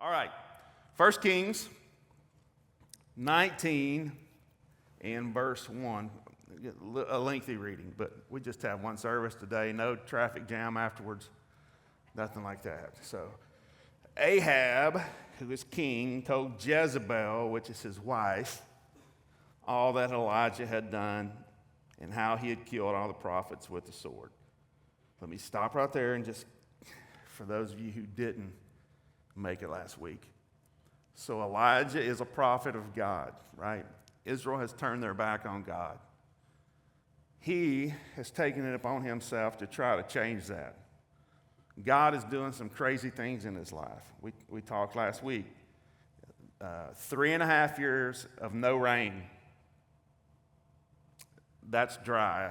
All right, 1 Kings 19 and verse 1. A lengthy reading, but we just have one service today. No traffic jam afterwards. Nothing like that. So Ahab, who is king, told Jezebel, which is his wife, all that Elijah had done and how he had killed all the prophets with the sword. Let me stop right there and just, for those of you who didn't make it last week. So Elijah is a prophet of God, right? Israel has turned their back on God. He has taken it upon himself to try to change that. God is doing some crazy things in his life. We talked last week. 3.5 years of no rain. That's dry,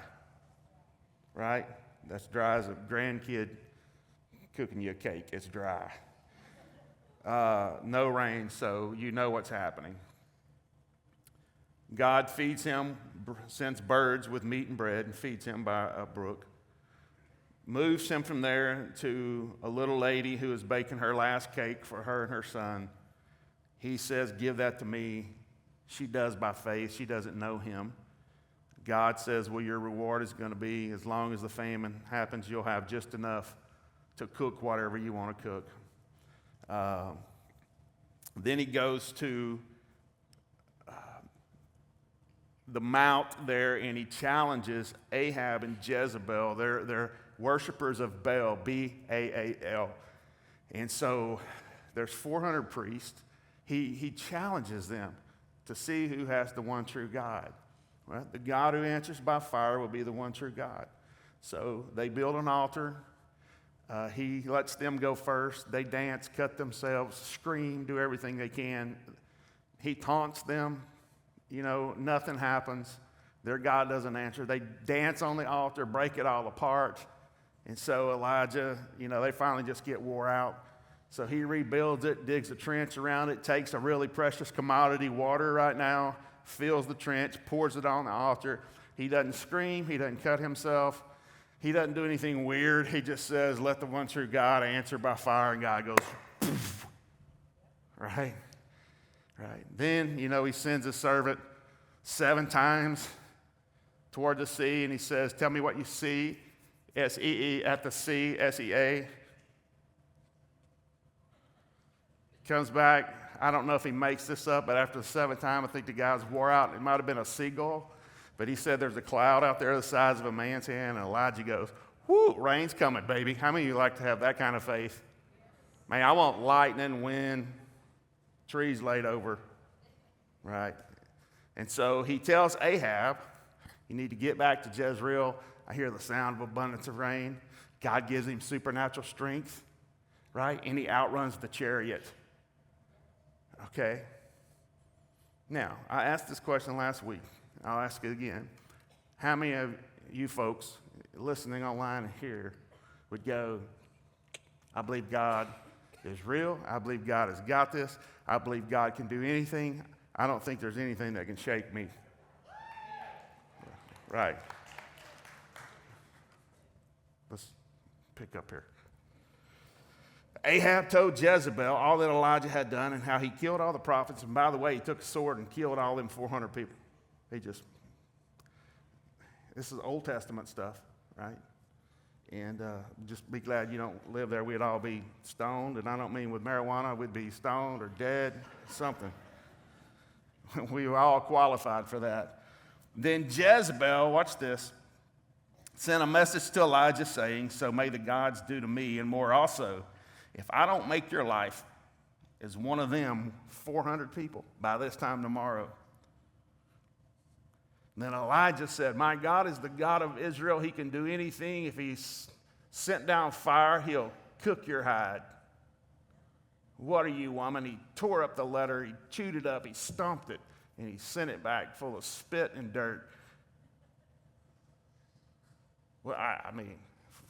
right? That's dry as a grandkid cooking you a cake. It's dry. No rain, so you know what's happening. God feeds him, sends birds with meat and bread, and feeds him by a brook. Moves him from there to a little lady who is baking her last cake for her and her son. He says, "Give that to me." She does by faith. She doesn't know him. God says, well, your reward is going to be, as long as the famine happens, you'll have just enough to cook whatever you want to cook. Then he goes to the mount there, and he challenges Ahab and Jezebel. They're worshipers of Baal, B-A-A-L. And so there's 400 priests. He challenges them to see who has the one true God. Right? The God who answers by fire will be the one true God. So they build an altar. He lets them go first. They dance, cut themselves, scream, do everything they can. He taunts them. You know, nothing happens. Their God doesn't answer. They dance on the altar, break it all apart. And so Elijah, they finally just get wore out. So he rebuilds it, digs a trench around it, takes a really precious commodity, water right now, fills the trench, pours it on the altar. He doesn't scream. He doesn't cut himself. He doesn't do anything weird. He just says, let the one true God answer by fire, and God goes, poof. Right? Right. Then, he sends his servant 7 times toward the sea, and he says, tell me what you see. S-E-E at the sea, S-E-A. Comes back. I don't know if he makes this up, but after the 7th time, I think the guy's wore out. It might have been a seagull, but he said there's a cloud out there the size of a man's hand, and Elijah goes, whoo, rain's coming, baby. How many of you like to have that kind of faith? Man, I want lightning, wind, trees laid over, right? And so he tells Ahab, you need to get back to Jezreel. I hear the sound of abundance of rain. God gives him supernatural strength, right? And he outruns the chariot. Okay? Now, I asked this question last week. I'll ask it again. How many of you folks listening online and here would go, I believe God is real. I believe God has got this. I believe God can do anything. I don't think there's anything that can shake me. Right. Let's pick up here. Ahab told Jezebel all that Elijah had done and how he killed all the prophets. And by the way, he took a sword and killed all them 400 people. This is Old Testament stuff, right? And just be glad you don't live there. We'd all be stoned. And I don't mean with marijuana. We'd be stoned or dead, something. We were all qualified for that. Then Jezebel, watch this, sent a message to Elijah saying, so may the gods do to me and more also, if I don't make your life as one of them 400 people by this time tomorrow. And then Elijah said, my God is the God of Israel. He can do anything. If he sent down fire, he'll cook your hide. What are you, woman? He tore up the letter. He chewed it up. He stomped it. And he sent it back full of spit and dirt. Well, I mean,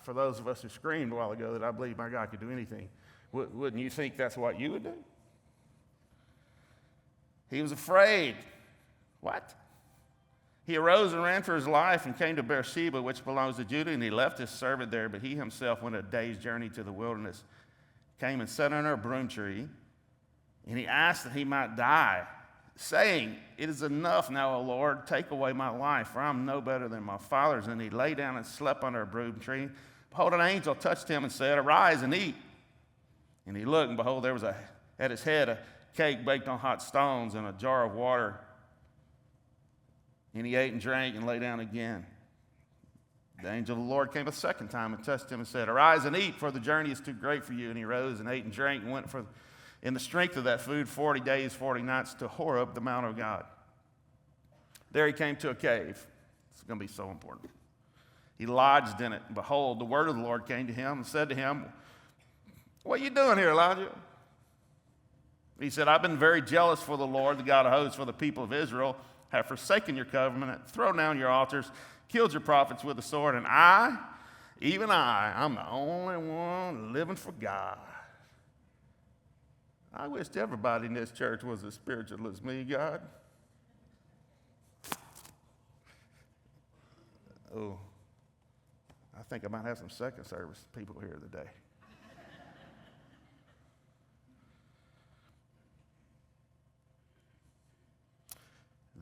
for those of us who screamed a while ago that I believe my God could do anything, wouldn't you think that's what you would do? He was afraid. What? He arose and ran for his life and came to Beersheba, which belongs to Judah, and he left his servant there, but he himself went a day's journey to the wilderness, came and sat under a broom tree, And he asked that he might die, saying, "It is enough now, O Lord, take away my life, for I am no better than my fathers." And he lay down and slept under a broom tree. Behold, an angel touched him and said, "Arise and eat." And he looked, and behold, there was at his head a cake baked on hot stones and a jar of water. And he ate and drank and lay down again. The angel of the Lord came a second time and touched him and said, "Arise and eat, for the journey is too great for you." And he rose and ate and drank and went in the strength of that food 40 days, 40 nights to Horeb, the Mount of God. There he came to a cave. It's going to be so important. He lodged in it. And behold, the word of the Lord came to him and said to him, "What are you doing here, Elijah?" He said, "I've been very jealous for the Lord, the God of hosts, for the people of Israel have forsaken your covenant, thrown down your altars, killed your prophets with the sword, and I, even I'm the only one living for God." I wished everybody in this church was as spiritual as me, God. Oh, I think I might have some second service people here today.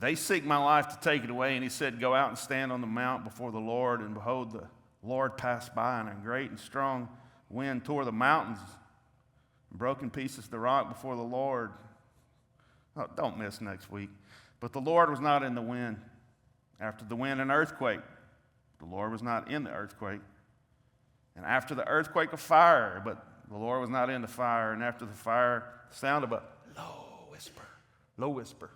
They seek my life to take it away. And he said, "Go out and stand on the mount before the Lord." And behold, the Lord passed by, and a great and strong wind tore the mountains and broke in pieces the rock before the Lord. Oh, don't miss next week. But the Lord was not in the wind. After the wind, an earthquake. The Lord was not in the earthquake. And after the earthquake, a fire. But the Lord was not in the fire. And after the fire, the sound of a low whisper.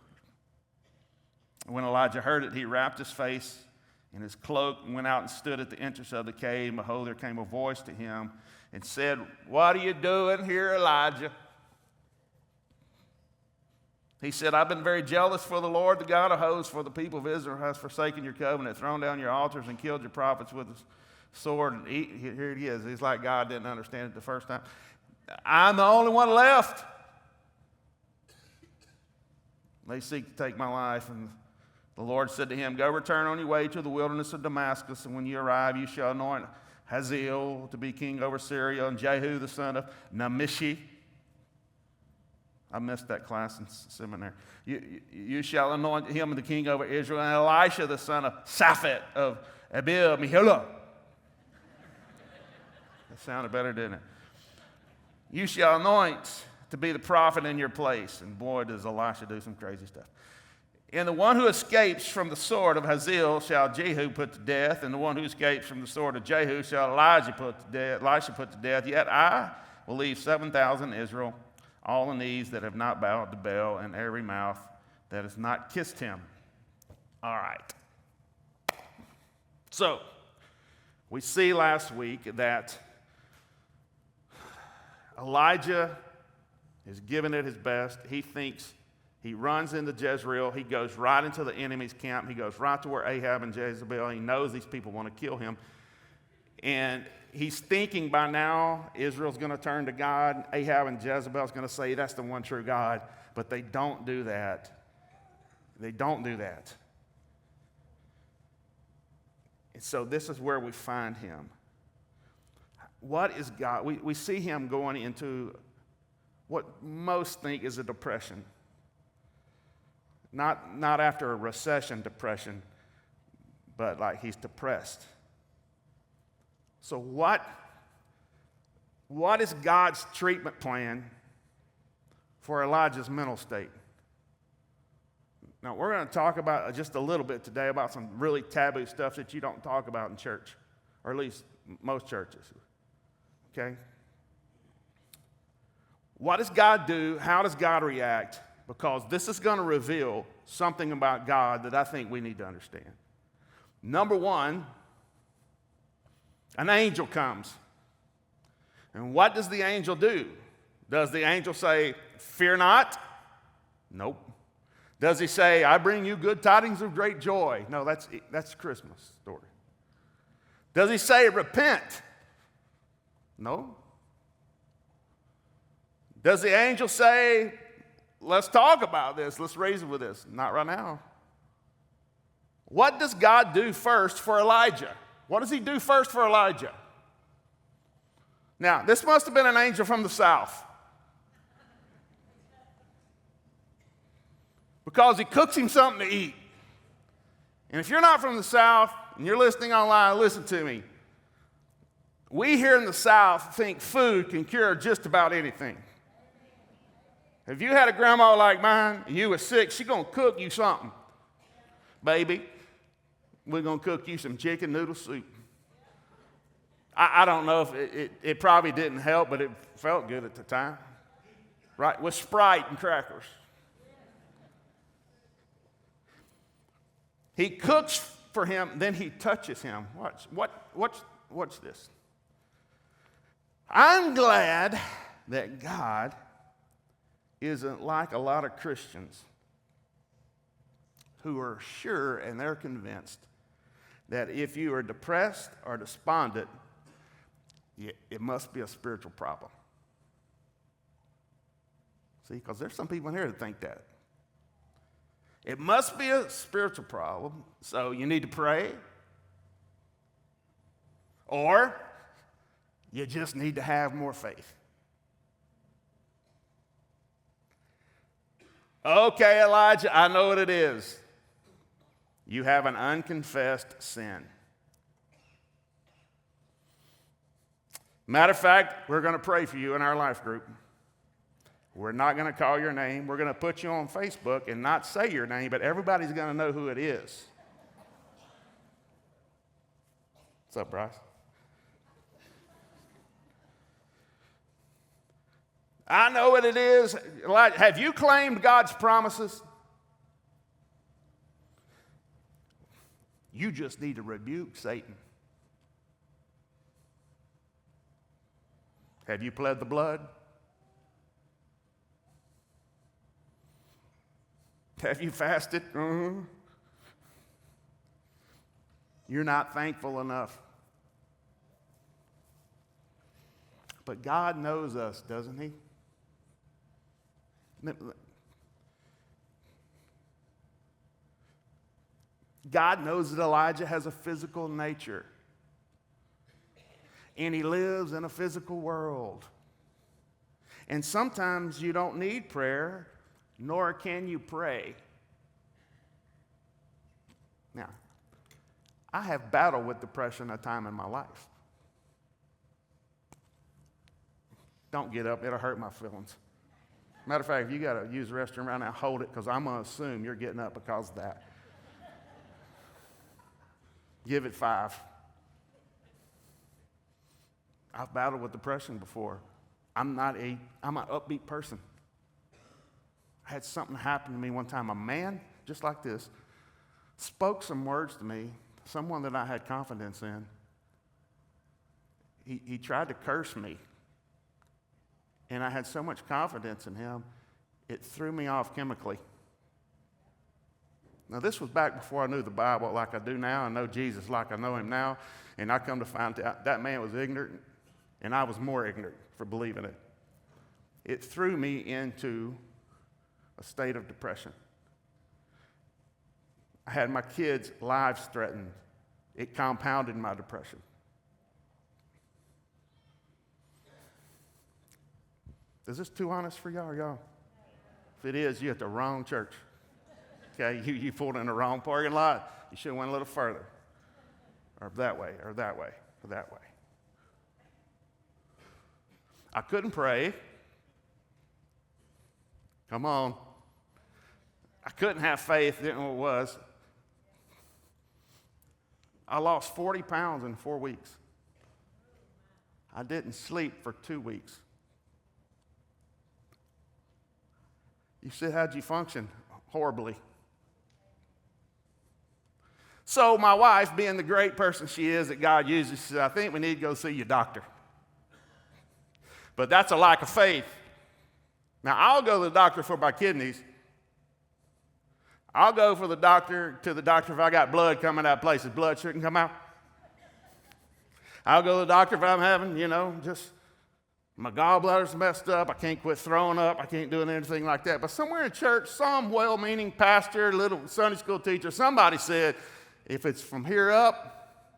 When Elijah heard it, he wrapped his face in his cloak and went out and stood at the entrance of the cave. And behold, there came a voice to him and said, "What are you doing here, Elijah?" He said, "I've been very jealous for the Lord, the God of hosts, for the people of Israel has forsaken your covenant, thrown down your altars, and killed your prophets with the sword." And here it is. He's like God didn't understand it the first time. "I'm the only one left. They seek to take my life." And the Lord said to him, "Go return on your way to the wilderness of Damascus, and when you arrive, you shall anoint Hazael to be king over Syria, and Jehu the son of Nimshi." I missed that class in seminary. You shall anoint him the king over Israel, and Elisha the son of Shaphat of Abel Meholah. That sounded better, didn't it? "You shall anoint to be the prophet in your place." And boy, does Elisha do some crazy stuff. "And the one who escapes from the sword of Hazael shall Jehu put to death, and the one who escapes from the sword of Jehu shall Elisha put to death. Yet I will leave 7,000 in Israel, all the knees that have not bowed to Baal, and every mouth that has not kissed him." All right. So, we see last week that Elijah is giving it his best. He runs into Jezreel. He goes right into the enemy's camp. He goes right to where Ahab and Jezebel. He knows these people want to kill him. And he's thinking by now Israel's going to turn to God. Ahab and Jezebel's going to say that's the one true God. But they don't do that. They don't do that. And so this is where we find him. What is God? We see him going into what most think is a depression. Not after a recession depression, but like he's depressed. So what is God's treatment plan for Elijah's mental state? Now, we're going to talk about just a little bit today about some really taboo stuff that you don't talk about in church, or at least most churches. Okay? What does God do? How does God react? Because this is going to reveal something about God that I think we need to understand. Number one, an angel comes. And what does the angel do? Does the angel say, "Fear not"? Nope. Does he say, "I bring you good tidings of great joy"? No, that's Christmas story. Does he say, "Repent"? No. Does the angel say, "Let's talk about this, let's reason with this"? Not right now. What does God do first for Elijah? What does he do first for Elijah? Now, this must have been an angel from the south. because he cooks him something to eat. And if you're not from the South and you're listening online, listen to me. We here in the South think food can cure just about anything. If you had a grandma like mine and you were sick, she's going to cook you something. Baby, we're going to cook you some chicken noodle soup. I don't know if it probably didn't help, but it felt good at the time. Right? With Sprite and crackers. He cooks for him, then he touches him. Watch this. I'm glad that God isn't like a lot of Christians who are sure and they're convinced that if you are depressed or despondent, it must be a spiritual problem. See, because there's some people in here that think that. It must be a spiritual problem, so you need to pray. Or you just need to have more faith. Okay, Elijah, I know what it is. You have an unconfessed sin. Matter of fact, we're going to pray for you in our life group. We're not going to call your name. We're going to put you on Facebook and not say your name, but everybody's going to know who it is. What's up, Bryce? I know what it is. Have you claimed God's promises? You just need to rebuke Satan. Have you pled the blood? Have you fasted? You're not thankful enough. But God knows us, doesn't he? God knows that Elijah has a physical nature. And he lives in a physical world. And sometimes you don't need prayer, nor can you pray. Now, I have battled with depression a time in my life. Don't get up, it'll hurt my feelings. Matter of fact, if you got to use the restroom right now, hold it, because I'm going to assume you're getting up because of that. Give it 5. I've battled with depression before. I'm an upbeat person. I had something happen to me one time. A man, just like this, spoke some words to me, someone that I had confidence in. He tried to curse me. And I had so much confidence in him, it threw me off chemically. Now, this was back before I knew the Bible like I do now. I know Jesus like I know him now. And I come to find out that man was ignorant, and I was more ignorant for believing it. It threw me into a state of depression. I had my kids' lives threatened. It compounded my depression. Is this too honest for y'all? If it is, you're at the wrong church. Okay, you pulled in the wrong parking lot. You should have went a little further. Or that way, or that way, or that way. I couldn't pray. Come on. I couldn't have faith, didn't know what it was. I lost 40 pounds in 4 weeks. I didn't sleep for 2 weeks. You said, how'd you function? Horribly. So my wife, being the great person she is that God uses, she said, I think we need to go see your doctor. But that's a lack of faith. Now, I'll go to the doctor for my kidneys. I'll go to the doctor if I got blood coming out of places blood shouldn't come out. I'll go to the doctor if I'm having, just my gallbladder's messed up. I can't quit throwing up. I can't do anything like that. But somewhere in church, some well-meaning pastor, little Sunday school teacher, somebody said, if it's from here up,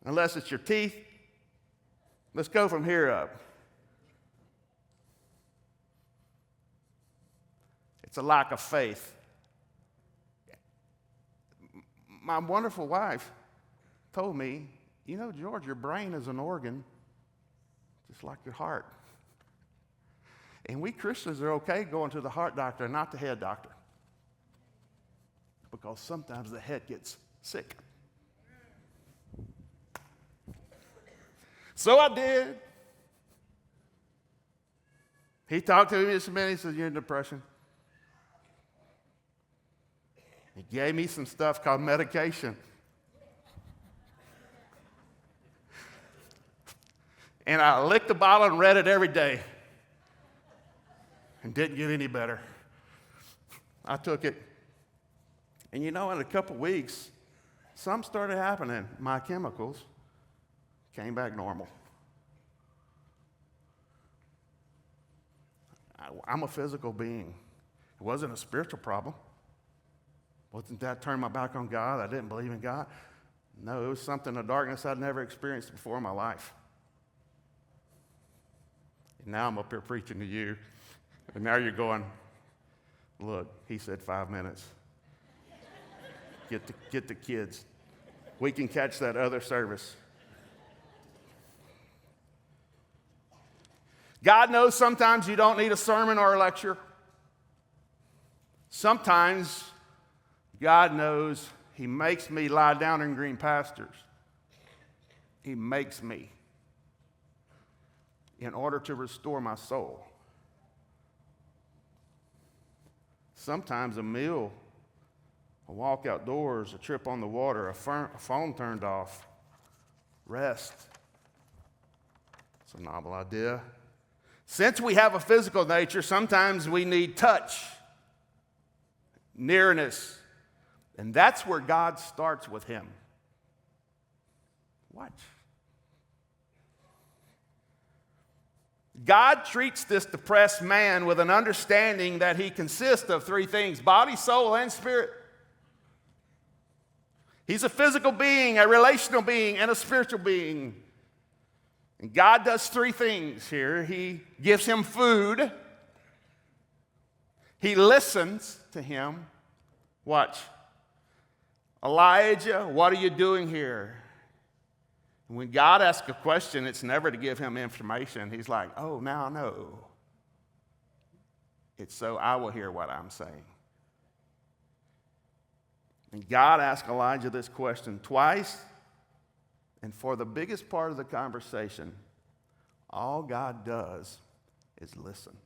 unless it's your teeth, let's go from here up. It's a lack of faith. My wonderful wife told me, you know, George, your brain is an organ just like your heart. And we Christians are okay going to the heart doctor and not the head doctor, because sometimes the head gets sick. So I did. He talked to me just a minute. He said, you're in depression. He gave me some stuff called medication. And I licked the bottle and read it every day. And didn't get any better. I took it. And you know, in a couple weeks, something started happening. My chemicals came back normal. I'm a physical being. It wasn't a spiritual problem. Wasn't that turning my back on God? I didn't believe in God. No, it was something, a darkness I'd never experienced before in my life. And now I'm up here preaching to you. And now you're going, look, he said 5 minutes. Get the kids. We can catch that other service. God knows sometimes you don't need a sermon or a lecture. Sometimes God knows He makes me lie down in green pastures. He makes me in order to restore my soul. Sometimes a meal, a walk outdoors, a trip on the water, a phone turned off, rest. It's a novel idea. Since we have a physical nature, sometimes we need touch, nearness, and that's where God starts with him. Watch. God treats this depressed man with an understanding that he consists of three things: body, soul, and spirit. He's a physical being, a relational being, and a spiritual being. And God does three things here. He gives him food. He listens to him. Watch. Elijah, what are you doing here? When God asks a question, it's never to give him information. He's like, oh, now I know. It's so I will hear what I'm saying. And God asked Elijah this question twice. And for the biggest part of the conversation, all God does is listen.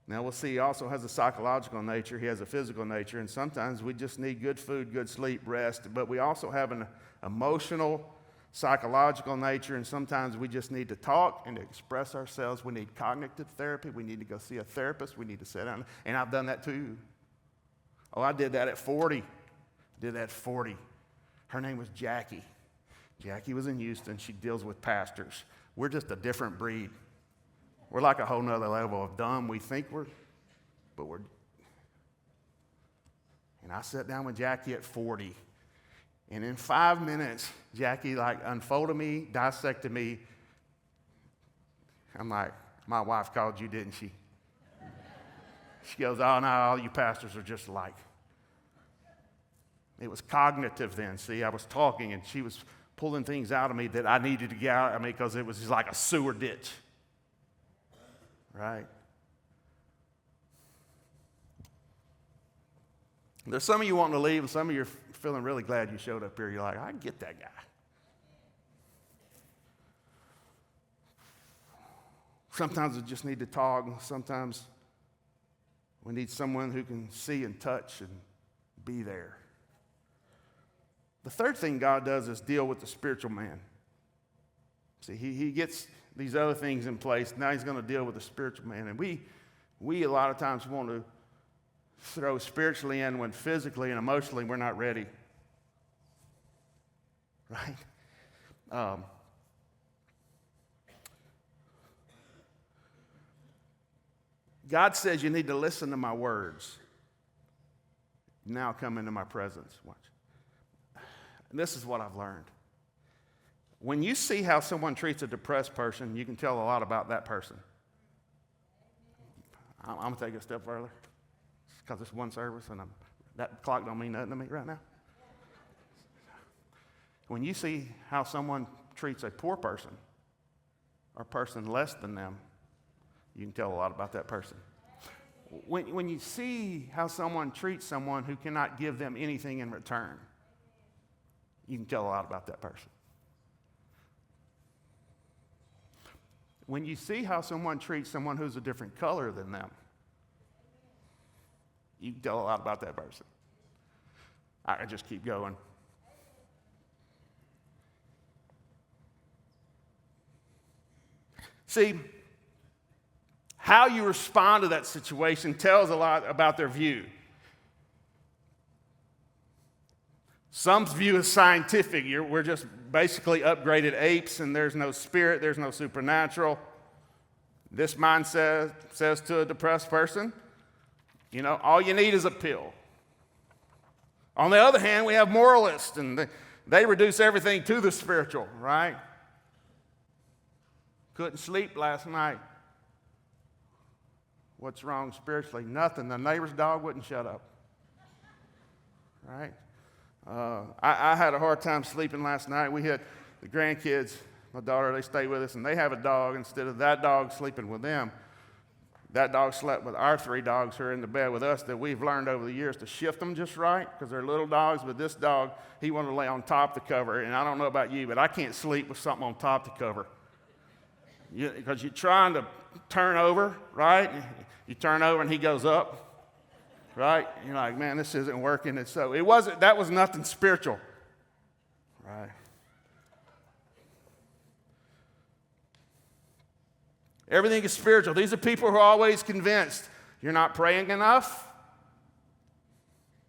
Now we'll see, he also has a psychological nature. He has a physical nature. And sometimes we just need good food, good sleep, rest. But we also have an emotional, psychological nature. And sometimes we just need to talk and to express ourselves. We need cognitive therapy. We need to go see a therapist. We need to sit down. And I've done that too. Oh, I did that at 40. Her name was Jackie. Jackie was in Houston. She deals with pastors. We're just a different breed. We're like a whole nother level of dumb. We think we're. And I sat down with Jackie at 40. And in 5 minutes, Jackie unfolded me, dissected me. I'm like, my wife called you, didn't she? She goes, oh, no, all you pastors are just alike. It was cognitive then. See, I was talking, and she was pulling things out of me that I needed to get out of me because it was just like a sewer ditch. Right? There's some of you wanting to leave, and some of you are feeling really glad you showed up here. You're like, I can get that guy. Sometimes we just need to talk. Sometimes we need someone who can see and touch and be there. The third thing God does is deal with the spiritual man. See, he gets these other things in place. Now he's going to deal with the spiritual man. And we a lot of times want to throw spiritually in when physically and emotionally we're not ready. Right? God says you need to listen to my words. Now come into my presence. Watch. And this is what I've learned. When you see how someone treats a depressed person, you can tell a lot about that person. I'm going to take it a step further because it's one service and that clock don't mean nothing to me right now. When you see how someone treats a poor person or a person less than them, you can tell a lot about that person. When you see how someone treats someone who cannot give them anything in return, you can tell a lot about that person. When you see how someone treats someone who's a different color than them, you can tell a lot about that person. I can just keep going. See, how you respond to that situation tells a lot about their view. Some's view is scientific. We're just basically upgraded apes, and there's no spirit, there's no supernatural. This mindset says to a depressed person, all you need is a pill. On the other hand, we have moralists, and they reduce everything to the spiritual, right? Couldn't sleep last night. What's wrong spiritually? Nothing. The neighbor's dog wouldn't shut up, right? I had a hard time sleeping last night. We had the grandkids, my daughter, they stay with us, and they have a dog. Instead of that dog sleeping with them, that dog slept with our 3 dogs who are in the bed with us that we've learned over the years to shift them just right because they're little dogs. But this dog, he wanted to lay on top of the cover. And I don't know about you, but I can't sleep with something on top of the cover. Because you're trying to turn over, right? You turn over and he goes up. Right? You're like, man, this isn't working. And so that was nothing spiritual. Right? Everything is spiritual. These are people who are always convinced you're not praying enough.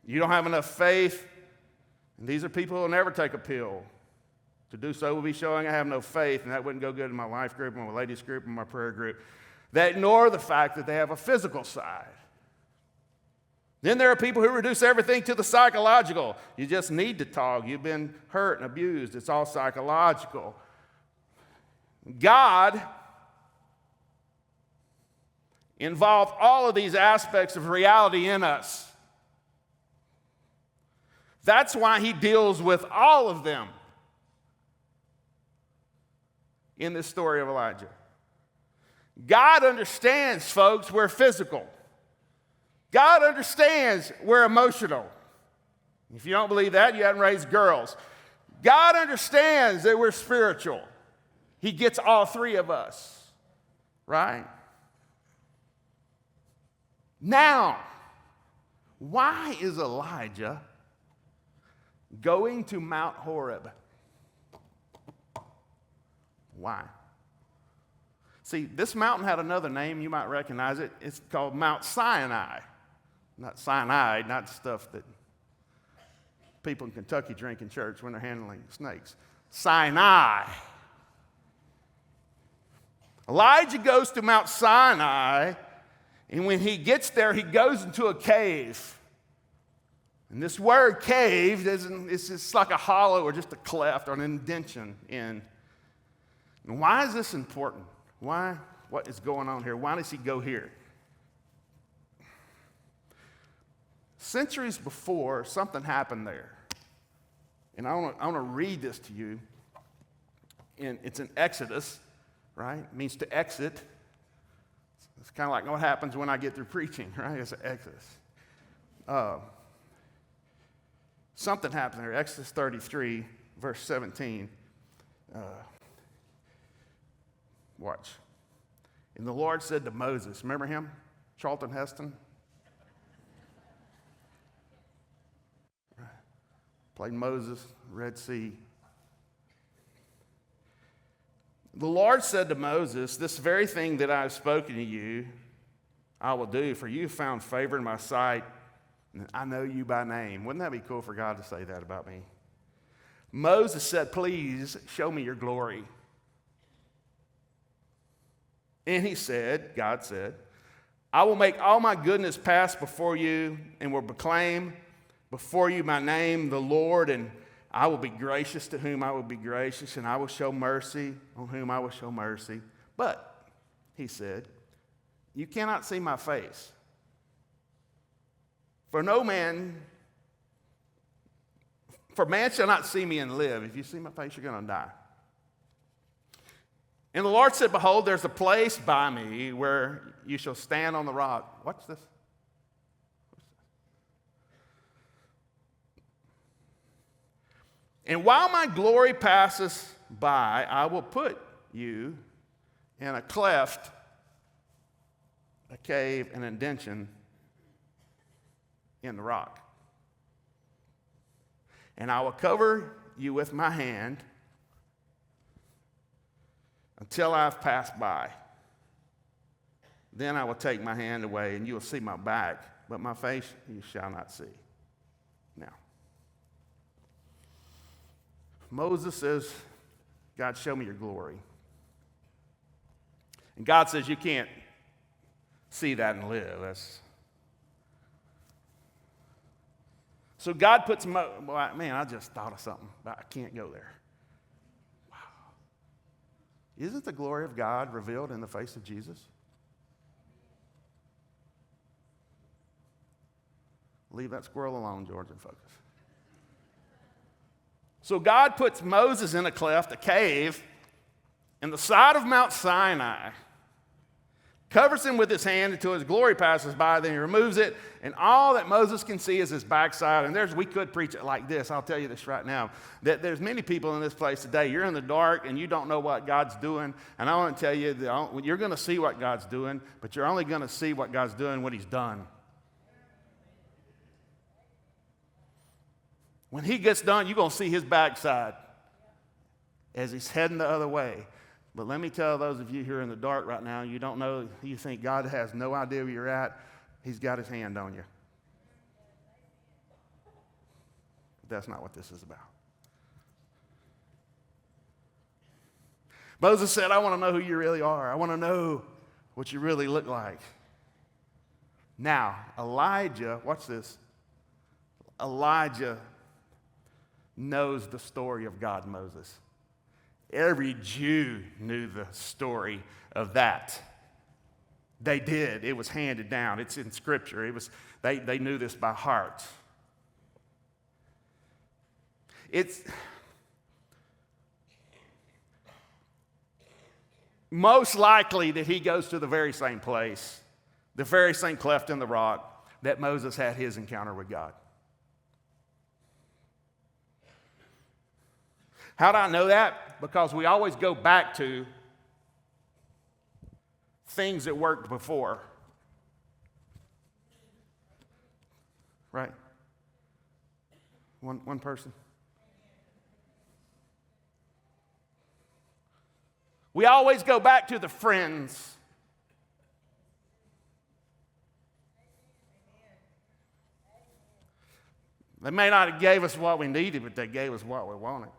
You don't have enough faith. And these are people who will never take a pill. To do so would be showing I have no faith, and that wouldn't go good in my life group, in my ladies group, in my prayer group. They ignore the fact that they have a physical side. Then there are people who reduce everything to the psychological. You just need to talk. You've been hurt and abused. It's all psychological. God involved all of these aspects of reality in us. That's why he deals with all of them in this story of Elijah. God understands, folks, we're physical. God understands we're emotional. If you don't believe that, you haven't raised girls. God understands that we're spiritual. He gets all 3 of us, right? Now, why is Elijah going to Mount Horeb? Why? See, this mountain had another name. You might recognize it. It's called Mount Sinai. Not cyanide, not stuff that people in Kentucky drink in church when they're handling snakes. Sinai. Elijah goes to Mount Sinai, and when he gets there, he goes into a cave. And this word cave, it's just like a hollow or just a cleft or an indentation in. And why is this important? Why? What is going on here? Why does he go here? Centuries before, something happened there. And I want to read this to you. And it's in Exodus, right? It means to exit. It's kind of like what happens when I get through preaching, right? It's an Exodus. Something happened there. Exodus 33, verse 17. Watch. And the Lord said to Moses, remember him? Charlton Heston? Played Moses, Red Sea. The Lord said to Moses, this very thing that I have spoken to you, I will do, for you have found favor in my sight, and I know you by name. Wouldn't that be cool for God to say that about me? Moses said, please show me your glory. And he said, God said, I will make all my goodness pass before you and will proclaim before you my name, the Lord, and I will be gracious to whom I will be gracious, and I will show mercy on whom I will show mercy. But, he said, you cannot see my face. For man shall not see me and live. If you see my face, you're going to die. And the Lord said, behold, there's a place by me where you shall stand on the rock. Watch this. And while my glory passes by, I will put you in a cleft, a cave, an indention in the rock. And I will cover you with my hand until I've passed by. Then I will take my hand away, and you will see my back, but my face you shall not see. Now, Moses says, God, show me your glory. And God says, you can't see that and live. So God puts man, I just thought of something, but I can't go there. Wow. Isn't the glory of God revealed in the face of Jesus? Leave that squirrel alone, George, and focus. So God puts Moses in a cleft, a cave, in the side of Mount Sinai, covers him with his hand until his glory passes by, then he removes it, and all that Moses can see is his backside. And we could preach it like this. I'll tell you this right now, that there's many people in this place today. You're in the dark and you don't know what God's doing, and I want to tell you that you're going to see what God's doing, but you're only going to see what God's doing when he's done. When he gets done, you're going to see his backside as he's heading the other way. But let me tell those of you who are in the dark right now, you don't know, you think God has no idea where you're at. He's got his hand on you. But that's not what this is about. Moses said, I want to know who you really are. I want to know what you really look like. Now, Elijah, watch this. Elijah knows the story of God and Moses. Every Jew knew the story of that. They did. It was handed down. It's in Scripture. They knew this by heart. It's most likely that he goes to the very same place, the very same cleft in the rock that Moses had his encounter with God. How do I know that? Because we always go back to things that worked before. Right? One person. We always go back to the friends. They may not have gave us what we needed, but they gave us what we wanted.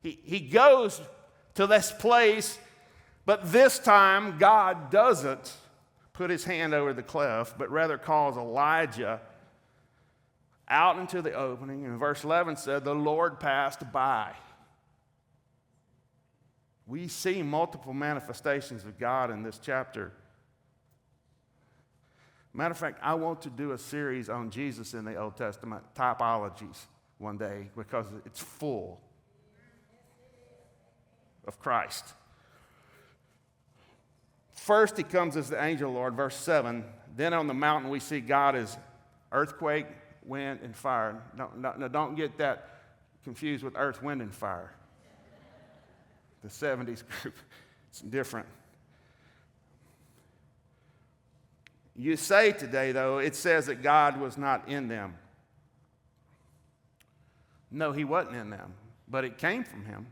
He goes to this place, but this time God doesn't put his hand over the cleft, but rather calls Elijah out into the opening. And verse 11 said, the Lord passed by. We see multiple manifestations of God in this chapter. Matter of fact, I want to do a series on Jesus in the Old Testament, typologies, one day, because it's full of Christ. First, he comes as the angel of the Lord, verse 7. Then on the mountain we see God as earthquake, wind, and fire. Don't get that confused with earth, wind, and fire. The 70s group, it's different. You say today, though, it says that God was not in them. No, he wasn't in them, but it came from him.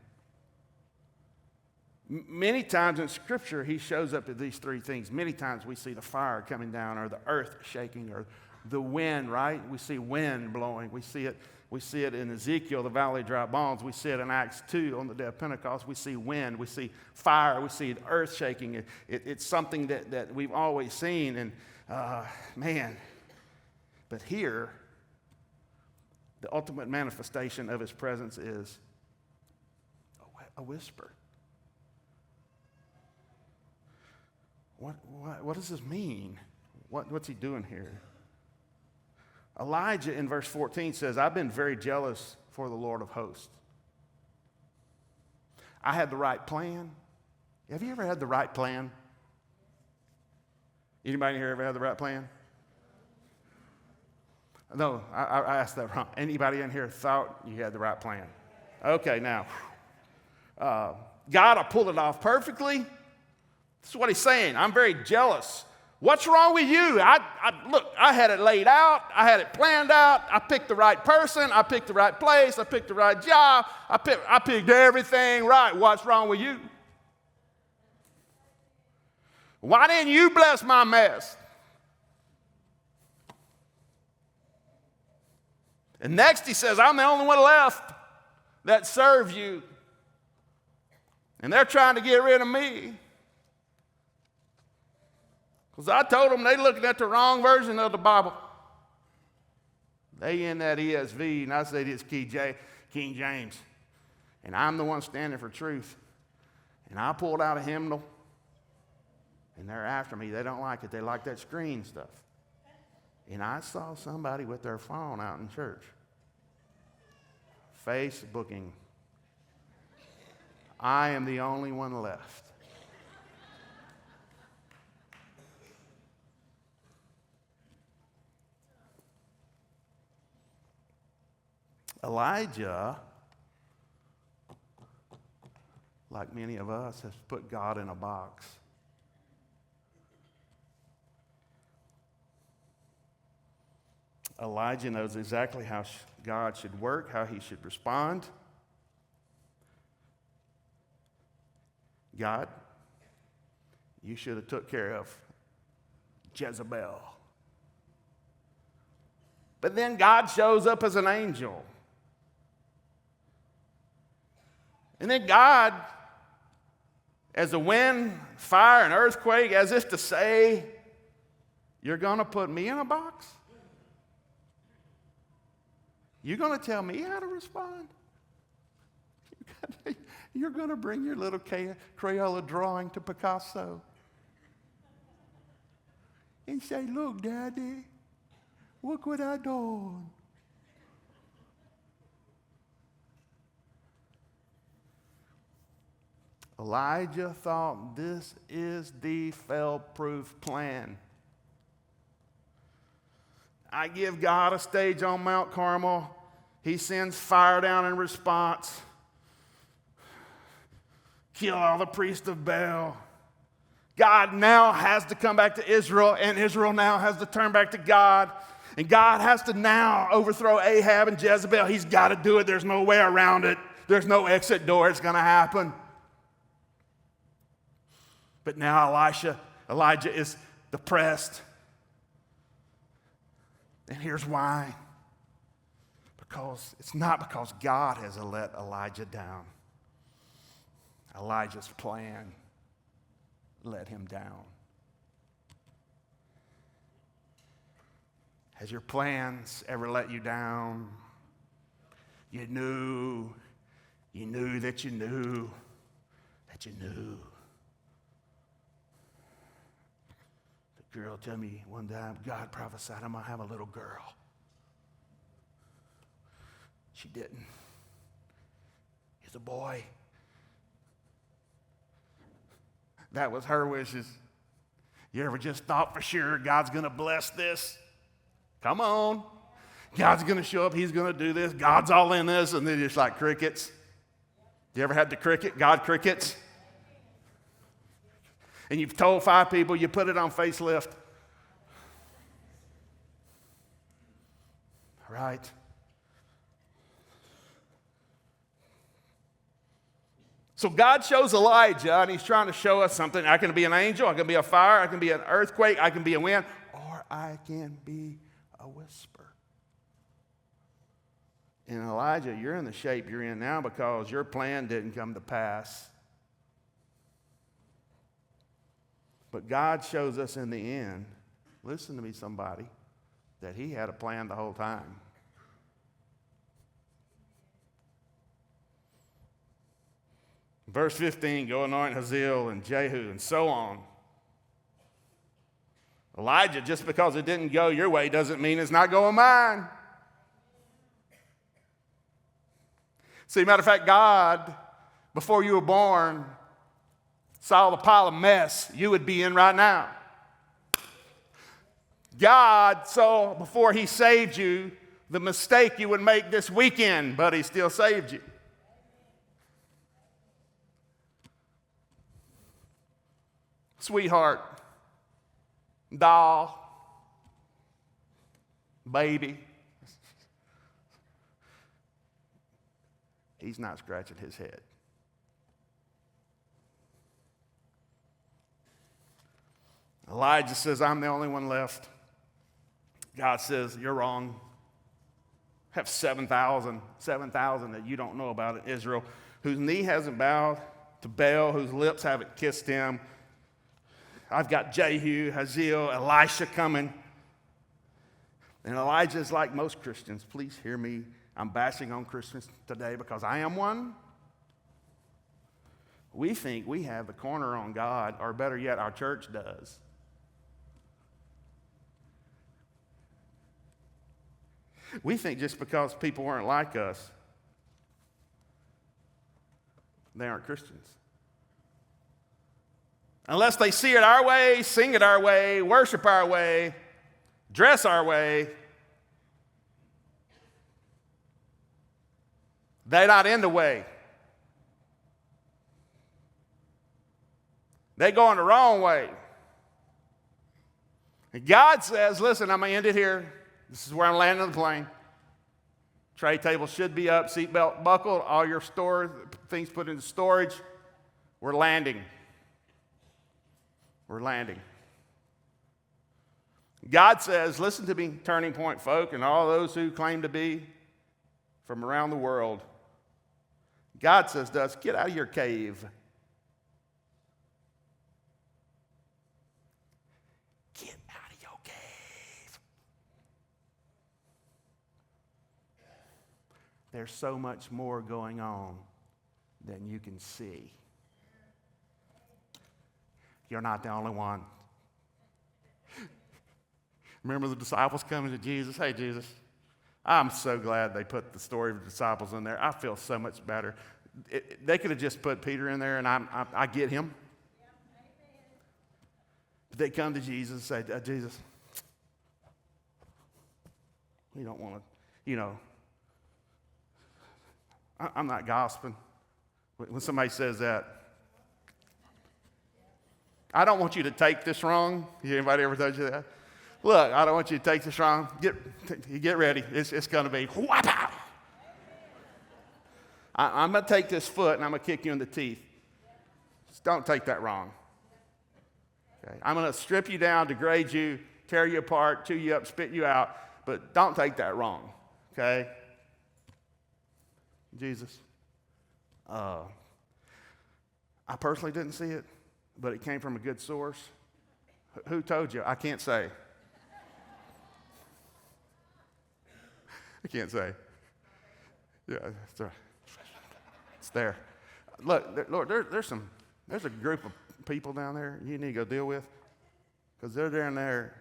Many times in Scripture, he shows up at these three things. Many times we see the fire coming down, or the earth shaking, or the wind, right? We see wind blowing. We see it in Ezekiel, the valley of dry bones. We see it in Acts 2 on the day of Pentecost. We see wind. We see fire. We see the earth shaking. It's something that we've always seen. And man, but here, The ultimate manifestation of his presence is a whisper. What does this mean? What's he doing here? Elijah in verse 14 says, I've been very jealous for the Lord of hosts. I had the right plan. Have you ever had the right plan? Anybody here ever had the right plan? No, I asked that wrong. Anybody in here thought you had the right plan? Okay, now, God will pull it off perfectly. This is what he's saying. I'm very jealous. What's wrong with you? Look, I had it laid out. I had it planned out. I picked the right person. I picked the right place. I picked the right job. I picked everything right. What's wrong with you? Why didn't you bless my mess? And next he says, I'm the only one left that serves you. And they're trying to get rid of me. Because I told them they're looking at the wrong version of the Bible. They in that ESV, and I said it's King James. And I'm the one standing for truth. And I pulled out a hymnal, and they're after me. They don't like it. They like that screen stuff. And I saw somebody with their phone out in church, Facebooking. I am the only one left. Elijah, like many of us, has put God in a box. Elijah knows exactly how God should work, how he should respond. God, you should have took care of Jezebel. But then God shows up as an angel. And then God, as a wind, fire, and earthquake, as if to say, you're going to put me in a box? You're going to tell me how to respond? You're going to bring your little Crayola drawing to Picasso and say, look, Daddy, look what I done. Elijah thought this is the fail-proof plan. I give God a stage on Mount Carmel. He sends fire down in response. Kill all the priests of Baal. God now has to come back to Israel, and Israel now has to turn back to God. And God has to now overthrow Ahab and Jezebel. He's got to do it. There's no way around it. There's no exit door. It's going to happen. But now Elijah is depressed. And here's why. Because it's not because God has let Elijah down. Elijah's plan let him down. Has your plans ever let you down? You knew that you knew that you knew. The girl told me one time, God prophesied I'm going to have a little girl. She didn't. He's a boy. That was her wishes. You ever just thought for sure God's going to bless this? Come on. God's going to show up. He's going to do this. God's all in this. And then just like crickets. You ever had the cricket? God crickets? And you've told 5 people, you put it on facelift. Right? So God shows Elijah, and he's trying to show us something. I can be an angel, I can be a fire, I can be an earthquake, I can be a wind, or I can be a whisper. And Elijah, you're in the shape you're in now because your plan didn't come to pass. But God shows us in the end, listen to me somebody, that he had a plan the whole time. Verse 15, go anoint Hazael and Jehu and so on. Elijah, just because it didn't go your way doesn't mean it's not going mine. See, matter of fact, God, before you were born, saw the pile of mess you would be in right now. God saw before he saved you the mistake you would make this weekend, but he still saved you. Sweetheart, doll, baby. He's not scratching his head. Elijah says, I'm the only one left. God says, you're wrong. I have 7,000 that you don't know about in Israel, whose knee hasn't bowed to Baal, whose lips haven't kissed him. I've got Jehu, Hazael, Elisha coming. And Elijah is like most Christians. Please hear me. I'm bashing on Christians today because I am one. We think we have the corner on God, or better yet, our church does. We think just because people weren't like us, they aren't Christians. Unless they see it our way, sing it our way, worship our way, dress our way, they're not in the way. They're going the wrong way. And God says, listen, I'm going to end it here. This is where I'm landing the plane. Tray table should be up, seatbelt buckled, all your things put into storage. We're landing. We're landing. God says, listen to me, Turning Point folk, and all those who claim to be from around the world. God says to us, get out of your cave. Get out of your cave. There's so much more going on than you can see. You're not the only one. Remember the disciples coming to Jesus? Hey, Jesus, I'm so glad they put the story of the disciples in there. I feel so much better. They could have just put Peter in there, and I get him. But they come to Jesus and say, Jesus, we don't want to, I'm not gossiping. When somebody says that, I don't want you to take this wrong. Anybody ever told you that? Look, I don't want you to take this wrong. Get ready. It's going to be whap-pow. I'm going to take this foot and I'm going to kick you in the teeth. Just don't take that wrong. Okay? I'm going to strip you down, degrade you, tear you apart, chew you up, spit you out. But don't take that wrong. Okay? Jesus, I personally didn't see it, but it came from a good source. Who told you? I can't say. I can't say. Yeah, it's there. Look, Lord, there's a group of people down there you need to go deal with, because they're down there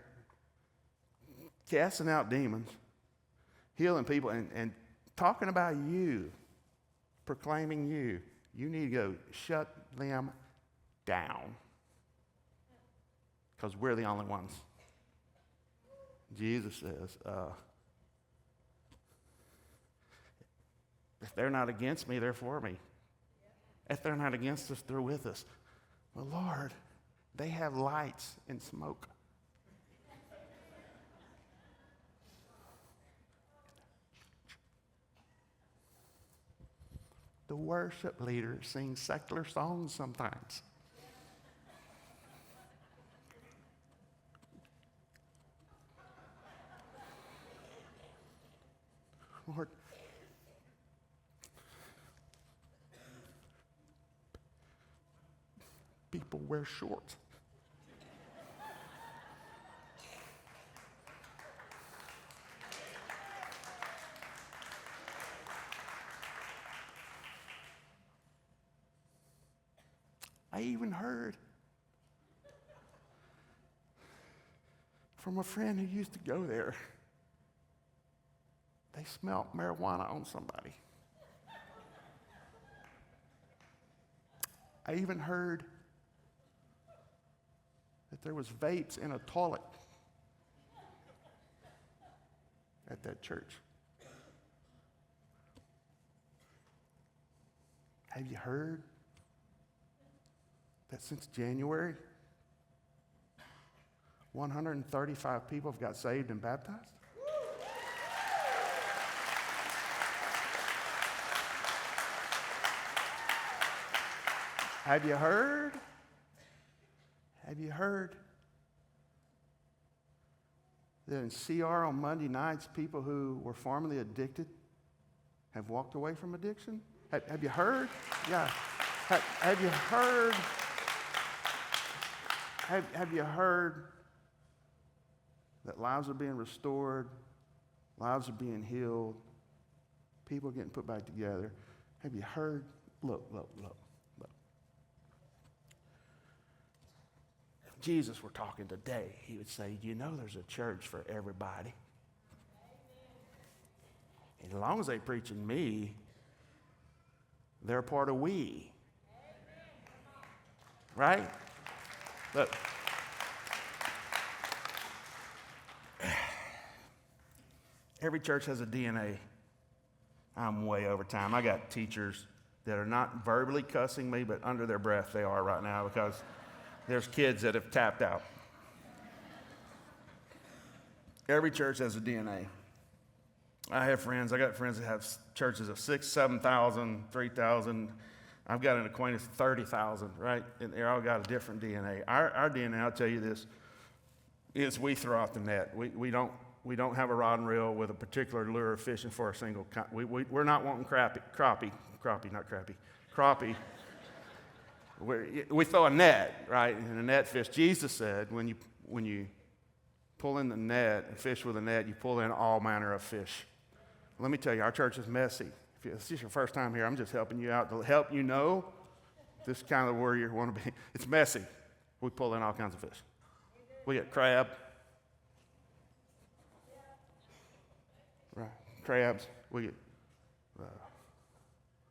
casting out demons, healing people, and talking about you, proclaiming you. You need to go shut them down, because we're the only ones. Jesus says, if they're not against me, they're for me. If they're not against us, they're with us. Well, Lord, they have lights and smoke. The worship leader sings secular songs sometimes. Lord, people wear shorts. I even heard from a friend who used to go there, they smelled marijuana on somebody. I even heard that there was vapes in a toilet at that church. Have you heard that since January, 135 people have got saved and baptized? Have you heard? Have you heard that in CR on Monday nights, people who were formerly addicted have walked away from addiction? Have you heard? Yeah. Have you heard? Have you heard that lives are being restored, lives are being healed, people are getting put back together? Have you heard? Look. If Jesus were talking today, he would say, you know there's a church for everybody. And as long as they preaching me, they're a part of we. Right? Look. Every church has a DNA. I'm way over time. I got teachers that are not verbally cussing me, but under their breath they are right now because there's kids that have tapped out. Every church has a DNA. I got friends that have churches of 6,000, 7,000, 3,000. I've got an acquaintance of 30,000, right? And they all got a different DNA. Our DNA, I'll tell you this, is we throw out the net. We don't have a rod and reel with a particular lure of fishing for a single. We're not wanting crappie. We throw a net, right? And a net fish. Jesus said, when you pull in the net and fish with a net, you pull in all manner of fish. Let me tell you, our church is messy. If this is your first time here, I'm just helping you out to help you know this kind of where you want to be. It's messy. We pull in all kinds of fish. We get crab. Right, crabs. We get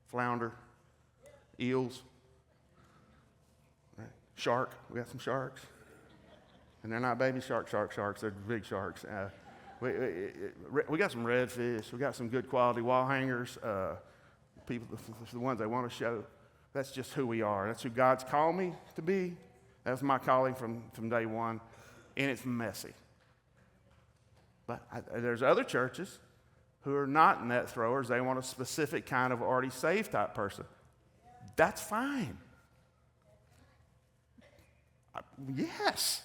flounder, eels, right? Shark. We got some sharks. And they're not baby sharks. They're big sharks. We got some redfish. We got some good quality wall hangers. People, the ones they want to show. That's just who we are. That's who God's called me to be. That was my calling from day one. And it's messy. But there's other churches who are not net throwers. They want a specific kind of already saved type person. That's fine. Yes.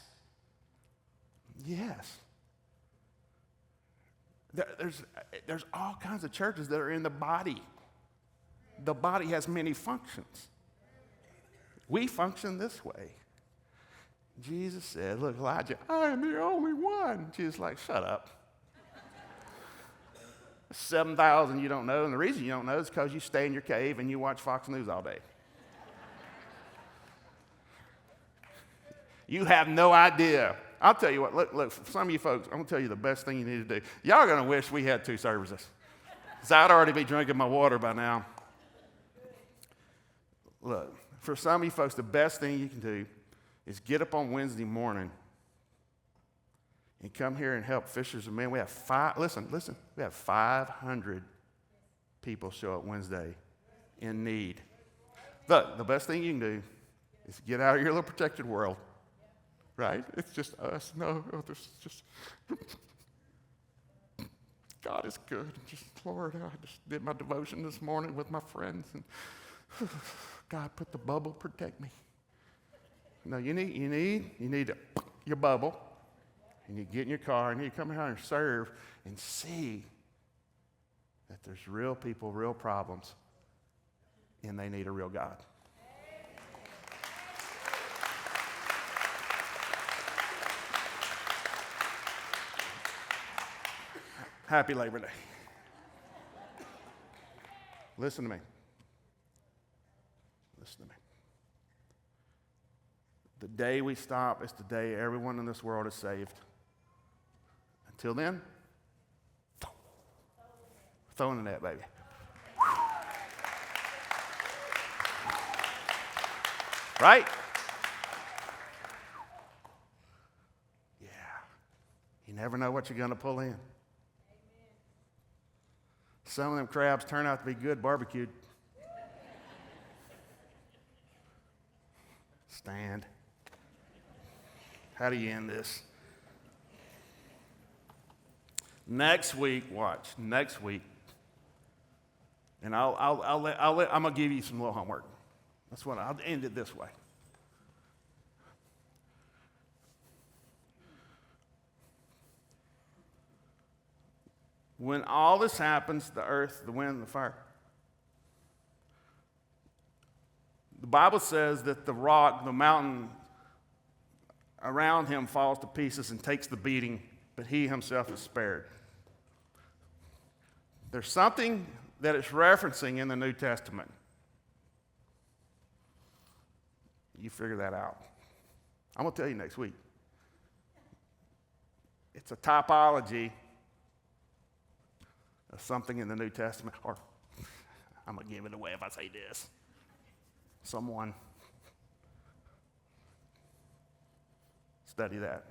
There's all kinds of churches that are in the body. The body has many functions. We function this way. Jesus said, look, Elijah, I am the only one. Jesus like, shut up. 7,000 you don't know, and the reason you don't know is because you stay in your cave and you watch Fox News all day. You have no idea. I'll tell you what, look, for some of you folks, I'm going to tell you the best thing you need to do. Y'all are going to wish we had 2 services. Because I'd already be drinking my water by now. Look, for some of you folks, the best thing you can do is get up on Wednesday morning and come here and help fishers of men. We have we have 500 people show up Wednesday in need. Look, the best thing you can do is get out of your little protected world. Right? It's just us. No, this is just, God is good. Just, Lord, I just did my devotion this morning with my friends, and God, put the bubble, protect me. No, you need your bubble. You need to get in your car, and you come here and serve and see that there's real people, real problems, and they need a real God. Happy Labor Day. Listen to me. The day we stop is the day everyone in this world is saved. Until then, throw in the net, baby. Right? Yeah. You never know what you're going to pull in. Some of them crabs turn out to be good barbecued. Stand. How do you end this? Next week, watch. Next week, and I'm gonna give you some little homework. That's what I'll end it this way. When all this happens, the earth, the wind, and the fire, the Bible says that the rock, the mountain around him falls to pieces and takes the beating, but he himself is spared. There's something that it's referencing in the New Testament. You figure that out. I'm going to tell you next week. It's a typology of something in the New Testament, or I'm going to give it away if I say this. Someone study that.